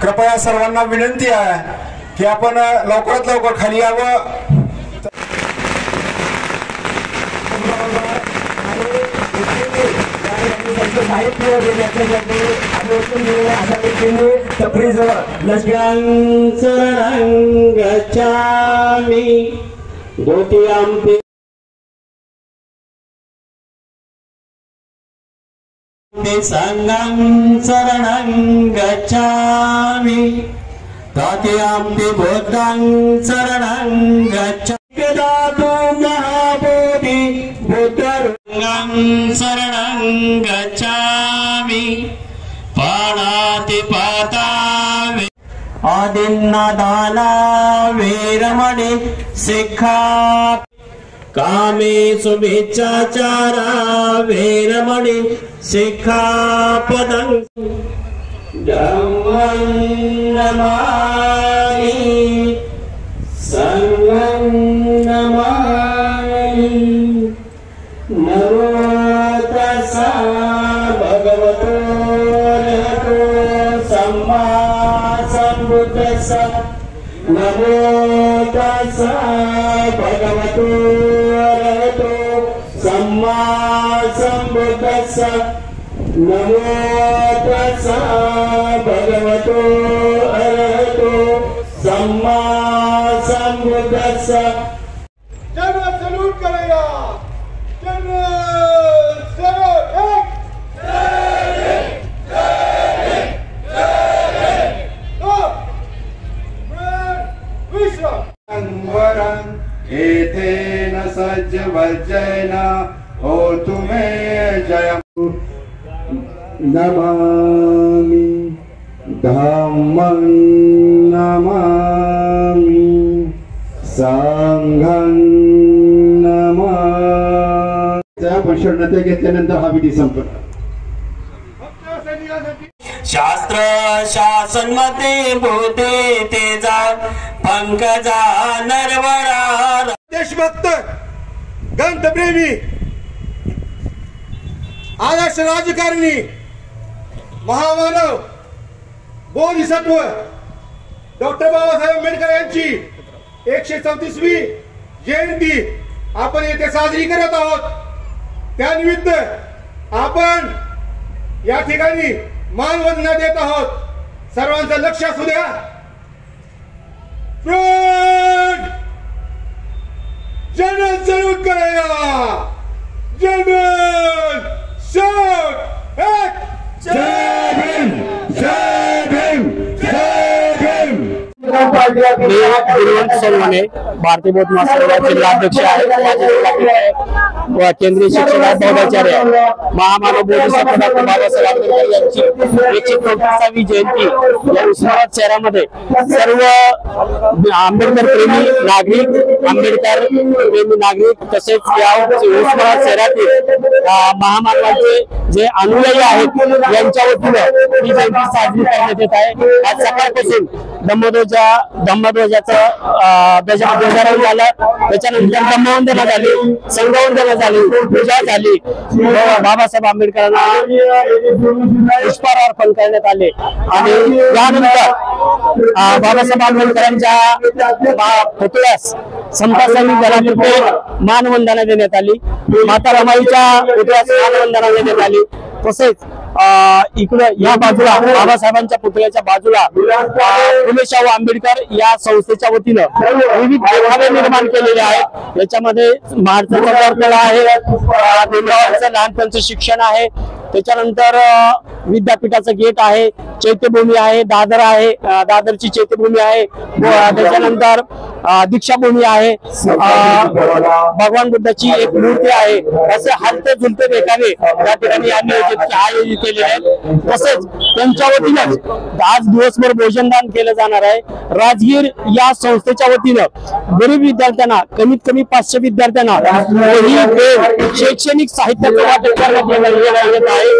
कृपया सर्वांना विनंती आहे की आपण लवकरात लवकर खाली यावं। साहित्य देण्यासाठी संगं शरणं गच्छामि तथापि बुद्धं शरणं गच्छामि दातु महाबोधि बुद्धं शरणं गच्छामि पाणातिपाता आदिन्नदाना वेरमणि शिक्षा कामेषु मिच्छाचारा वेरमणि शिक्षापदं धम्मं नमामि संघं नमामि। नमो तस्सा भगवतो अरहतो सम्मा सम्बुद्धस्सा। नमो तस्सा भगवतो अरहतो सम्मा सम्बुद्धस्सा। नमो तस्सा भगवतो अरहतो सम्मा सम्बुद्धस्सा। जनरल सैल्यूट करेगा। जनरल सैल्यूट एतेन सज्ज वज्रेन होतु मे जयम्। नमामि धम्मं नमामि संघं नमामि। आपण शरणते घेतल्यानंतर हा विधी संपला। शास्त्र शासन मते भूते तेजा पंकजा नरवरा। देशभक्त ग्रंथप्रेमी आदर्श राजकारणी महामानव बोधिसत्व डॉक्टर बाबासाहेब आंबेडकर यांची 134वी जयंती आपण येथे साजरी करत आहोत। त्यानिमित्त आपण या ठिकाणी मानवंदना देत आहोत। सर्वांचं लक्ष असू द्या। जनरल सैल्यूट करेगा। General salute. जय भीम जय भीम जय भीम। मी गुरुवंत सोनवणे भारतीय बौद्ध महासंघाचे जिल्हाध्यक्ष आहे। केंद्रीय शिक्षक बौद्धाचार्य महामानव बोधिसत्व डॉक्टर बाबासाहेब आंबेडकर यांची 134वी जयंती या उस्मानाबाद शहरामध्ये सर्व आंबेडकर प्रेमी नागरिक आंबेडकर प्रेमी नागरिक तसेच या उस्मानाबाद शहरातील महामानवांचे जे अनुयायी आहेत यांच्या वतीने ही जयंती साजरी करण्यात येत आहे। आज सकाळपासून धम्मध्वजाचं ध्वजारोहण झालं। त्याच्यानंतर धम्मवंदना झाली, संघवंदना झाली, पूजा झाली, बाबासाहेब आंबेडकरांना पुष्पहार अर्पण करण्यात आले आणि यानंतर बाबासाहेब आंबेडकरांच्या पुतळ्यास समता सैनिक दलातर्फे मानवंदना देण्यात आली। माता रमाईच्या पुतळ्यास मानवंदना देण्यात आली। तसेच इकडे या बाजूला बाबासाहेबांच्या पुतळ्याच्या बाजूला फुले शाहू आंबेडकर या संस्थेच्या वतीनं विविध देखावे निर्माण केलेले आहेत। याच्यामध्ये महाराष्ट्राचा वरकळा आहे, भीमरावांचं लहानपणचं शिक्षण आहे, त्याच्यानंतर विद्यापीठाचं गेट आहे, चैत्यभूमी आहे, दादर आहे, दादरची चैत्यभूमी आहे, त्याच्यानंतर दीक्षाभूमी आहे, भगवान बुद्धाची एक मूर्ती आहे। असे हलते झुलते देखावे या ठिकाणी आयोजित केलेले आहेत। तसेच त्यांच्या वतीनं आज दिवसभर भोजनदान केलं जाणार आहे। राजगीर या संस्थेच्या वतीनं गरीब विद्यार्थ्यांना कमीत कमी 500 विद्यार्थ्यांना शैक्षणिक साहित्याचं वाटप करण्यात येत आहे।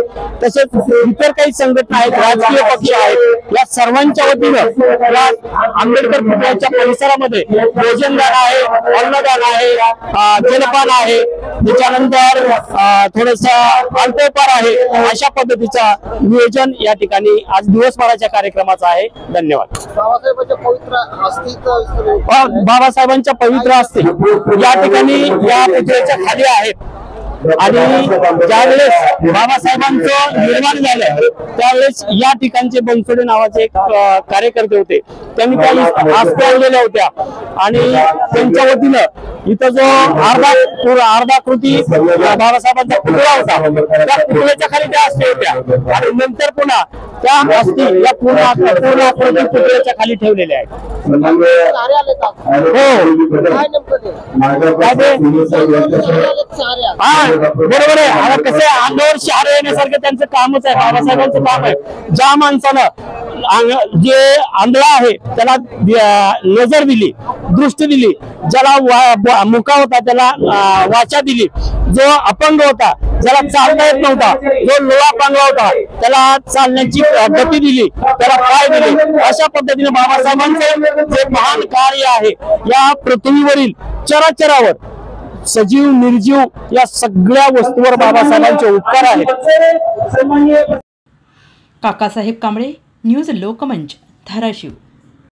तसेच इतर काही संघटना आहेत, राजकीय पक्ष आहेत, या सर्वांच्या वतीनं आंबेडकर पुतळ्याच्या परिसरामध्ये भोजनदान आहे, अन्नदान आहे, जलपान आहे, त्याच्यानंतर थोडस अल्पोपहार आहे. अशा पद्धतीचं नियोजन या ठिकाणी आज दिवसभराच्या कार्यक्रमाचं आहे. धन्यवाद. बाबासाहेबांच्या पवित्र अस्थी या ठिकाणी या पुतळ्याच्या खाली आहेत आणि ज्यावेळेस बाबासाहेबांचं निर्माण झालं त्यावेळेस या ठिकाणचे बनसोडे नावाचे एक कार्यकर्ते होते. त्यांनी काही आस्था आणलेल्या होत्या आणि त्यांच्या वतीनं इथं जो अर्धा कृती बाबासाहेबांचा पुतळा होता त्या पुतळ्याच्या खाली त्या अस्थी होत्या आणि नंतर पुन्हा त्या अस्थी या पूर्ण पुतळ्याच्या खाली ठेवलेल्या आहेत. बरोबर आहे. आता कसं आहे, अंगावर शहारे येण्यासारखं त्यांचं कामच आहे, बाबासाहेबांचं काम आहे. ज्या माणसानं जे आंधळा आहे त्याला नजर दिली, दृष्टी दिली, ज्याला मुका होता त्याला वाचा दिली, जो अपंग होता ज्याला चालता येत नव्हता, जो लोळा पांगला होता त्याला चालण्याची गती दिली, त्याला पाय दिले. अशा पद्धतीने बाबासाहेबांचे जे महान कार्य आहे या पृथ्वीवरील चराचरावर सजीव निर्जीव या सगळ्या वस्तूवर बाबासाहेबांचे उपकार आहेत. काकासाहेब कांबळे, न्यूज लोकमंच, धाराशिव.